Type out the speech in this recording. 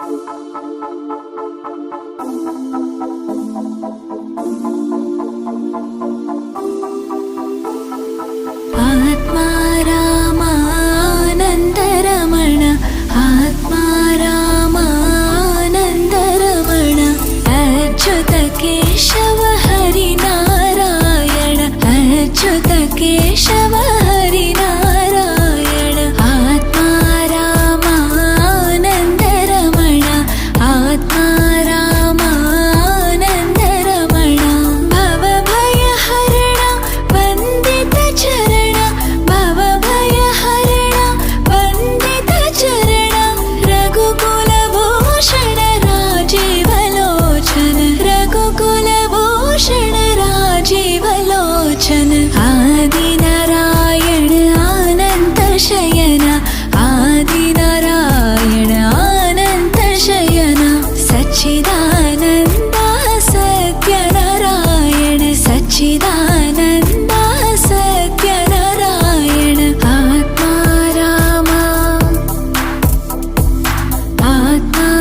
आत्मा रामानन्दरमण आत्मा रामानन्दरमण अच्युत केशव हरिनारायण अच्युत केशव हरिनारायण आत्मा रामानन्दरमण आत्मा रामानन्दरमण भवभयहरण वन्दित चरण भवभयहरण वन्दित चरण रघुकुलभूषण राजीवलोचन रघुकुलभूषण राजीवलोचन आदिनारायण अनन्तशयन आदिनारायण अनन्तशयन सच्चिदानन्द सत्यनारायण सच्चिदानन्द सत्यनारायण आत्मा रामा आत्मा